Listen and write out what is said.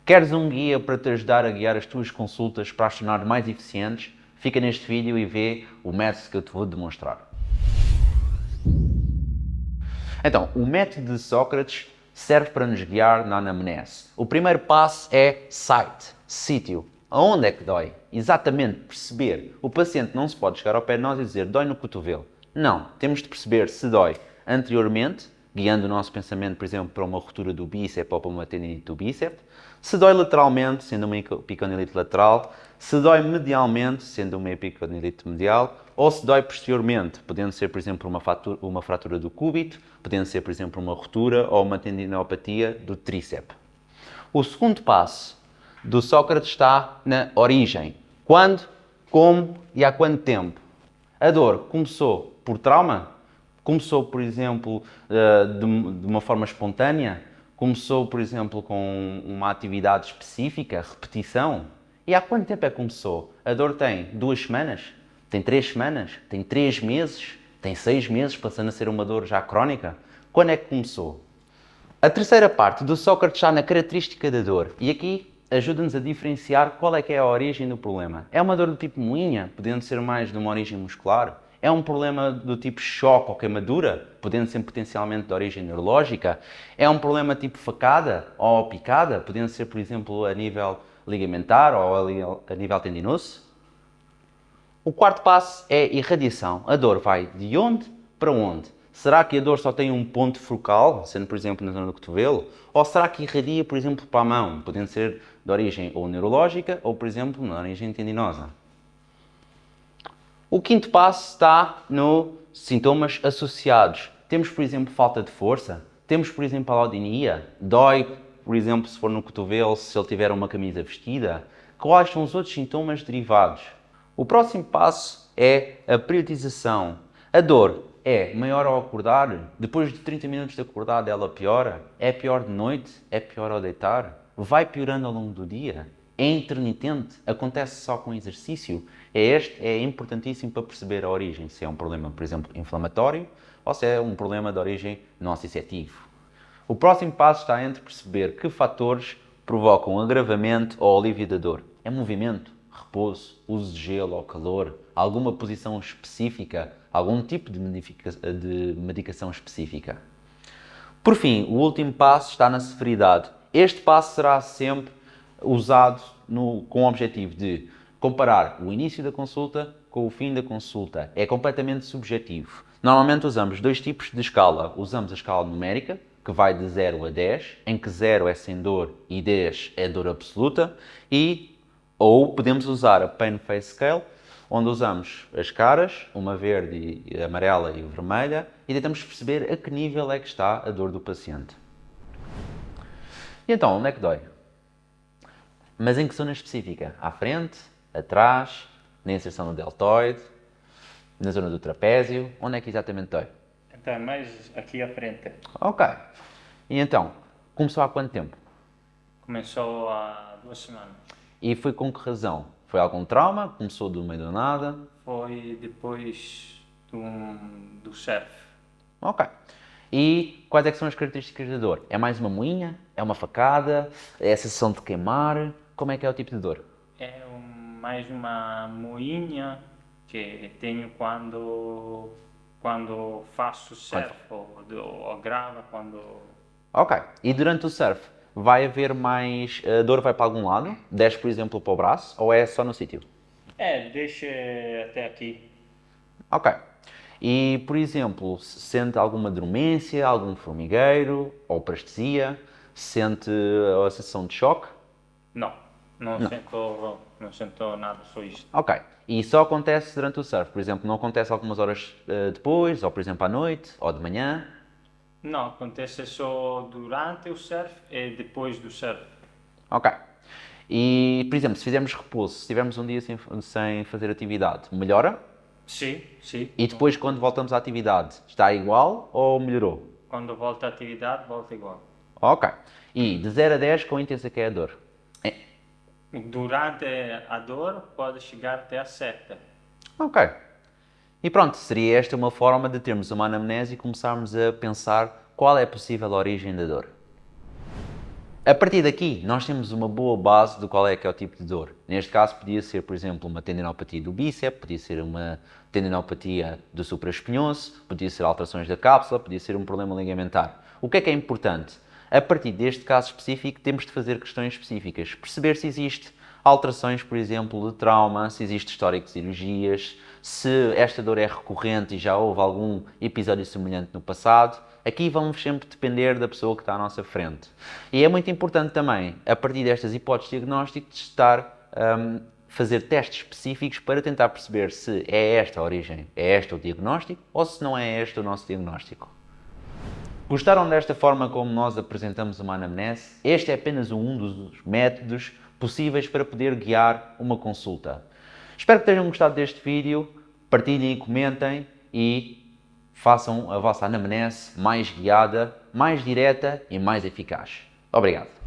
Queres um guia para te ajudar a guiar as tuas consultas para as tornar mais eficientes? Fica neste vídeo e vê o método que eu te vou demonstrar. Então, o método de Sócrates serve para nos guiar na anamnese. O primeiro passo é site, sítio. Aonde é que dói? Exatamente, perceber. O paciente não se pode chegar ao pé de nós e dizer dói no cotovelo. Não, temos de perceber se dói anteriormente, guiando o nosso pensamento, por exemplo, para uma ruptura do bíceps ou para uma tendinite do bíceps, se dói lateralmente, sendo uma epicondilite lateral, se dói medialmente, sendo uma epicondilite medial, ou se dói posteriormente, podendo ser, por exemplo, uma fratura do cúbito, podendo ser, por exemplo, uma ruptura ou uma tendinopatia do tríceps. O segundo passo do Sócrates está na origem. Quando, como e há quanto tempo? A dor começou por trauma? Começou, por exemplo, de uma forma espontânea? Começou, por exemplo, com uma atividade específica, repetição? E há quanto tempo é que começou? A dor tem 2 semanas? Tem 3 semanas? Tem 3 meses? Tem 6 meses, passando a ser uma dor já crónica? Quando é que começou? A terceira parte do Sócrates está na característica da dor. E aqui ajuda-nos a diferenciar qual é que é a origem do problema. É uma dor do tipo moinha, podendo ser mais de uma origem muscular? É um problema do tipo choque ou queimadura, podendo ser potencialmente de origem neurológica? É um problema tipo facada ou picada, podendo ser, por exemplo, a nível ligamentar ou a nível tendinoso? O quarto passo é irradiação. A dor vai de onde para onde? Será que a dor só tem um ponto focal, sendo, por exemplo, na zona do cotovelo? Ou será que irradia, por exemplo, para a mão, podendo ser de origem ou neurológica ou, por exemplo, na origem tendinosa? O quinto passo está nos sintomas associados. Temos, por exemplo, falta de força. Temos, por exemplo, alodinia. Dói, por exemplo, se for no cotovelo, se ele tiver uma camisa vestida. Quais são os outros sintomas derivados? O próximo passo é a periodização. A dor é maior ao acordar? Depois de 30 minutos de acordado ela piora? É pior de noite? É pior ao deitar? Vai piorando ao longo do dia? É intermitente? Acontece só com exercício? É importantíssimo para perceber a origem, se é um problema, por exemplo, inflamatório ou se é um problema de origem nociceptivo. O próximo passo está entre perceber que fatores provocam agravamento ou alívio da dor. É movimento, repouso, uso de gelo ou calor, alguma posição específica, algum tipo de medicação específica. Por fim, o último passo está na severidade. Este passo será sempre usado com o objetivo de comparar o início da consulta com o fim da consulta. É completamente subjetivo. Normalmente usamos 2 tipos de escala. Usamos a escala numérica, que vai de 0 a 10, em que 0 é sem dor e 10 é dor absoluta, ou podemos usar a Pain Face Scale, onde usamos as caras, uma verde, a amarela e a vermelha, e tentamos perceber a que nível é que está a dor do paciente. E então, onde é que dói? Mas em que zona específica? À frente? Atrás? Na inserção do deltoide? Na zona do trapézio? Onde é que exatamente dói? Então, mais aqui à frente. Ok. E então, começou há quanto tempo? Começou há 2 semanas. E foi com que razão? Foi algum trauma? Começou do meio do nada? Foi depois do surf. Ok. E quais é que são as características da dor? É mais uma moinha? É uma facada? É a sensação de queimar? Como é que é o tipo de dor? É mais uma moinha que tenho quando faço surf ou grava, quando... Ok. E durante o surf, vai haver mais... A dor vai para algum lado? Desce, por exemplo, para o braço? Ou é só no sítio? Deixa até aqui. Ok. E, por exemplo, sente alguma dormência, algum formigueiro ou parestesia? Sente a sensação de choque? Não, não sinto nada, só isto. Ok. E só acontece durante o surf? Por exemplo, não acontece algumas horas depois, ou por exemplo à noite, ou de manhã? Não, acontece só durante o surf e depois do surf. Ok. E, por exemplo, se fizermos repouso, se estivermos um dia sem fazer atividade, melhora? Sim, sim. E depois, quando voltamos à atividade, está igual ou melhorou? Quando volta à atividade, volta igual. Ok. E de 0 a 10, quão intensa que é a dor? Durante a dor, pode chegar até a 7. Ok. E pronto, seria esta uma forma de termos uma anamnese e começarmos a pensar qual é a possível origem da dor. A partir daqui, nós temos uma boa base do qual é que é o tipo de dor. Neste caso, podia ser, por exemplo, uma tendinopatia do bíceps, podia ser uma tendinopatia do supraespinhoso, podia ser alterações da cápsula, podia ser um problema ligamentar. O que é importante? A partir deste caso específico, temos de fazer questões específicas. Perceber se existe alterações, por exemplo, de trauma, se existe histórico de cirurgias, se esta dor é recorrente e já houve algum episódio semelhante no passado. Aqui vamos sempre depender da pessoa que está à nossa frente. E é muito importante também, a partir destas hipóteses de diagnóstico, testar, fazer testes específicos para tentar perceber se é esta a origem, é este o diagnóstico, ou se não é este o nosso diagnóstico. Gostaram desta forma como nós apresentamos uma anamnese? Este é apenas um dos métodos possíveis para poder guiar uma consulta. Espero que tenham gostado deste vídeo, partilhem, comentem e façam a vossa anamnese mais guiada, mais direta e mais eficaz. Obrigado.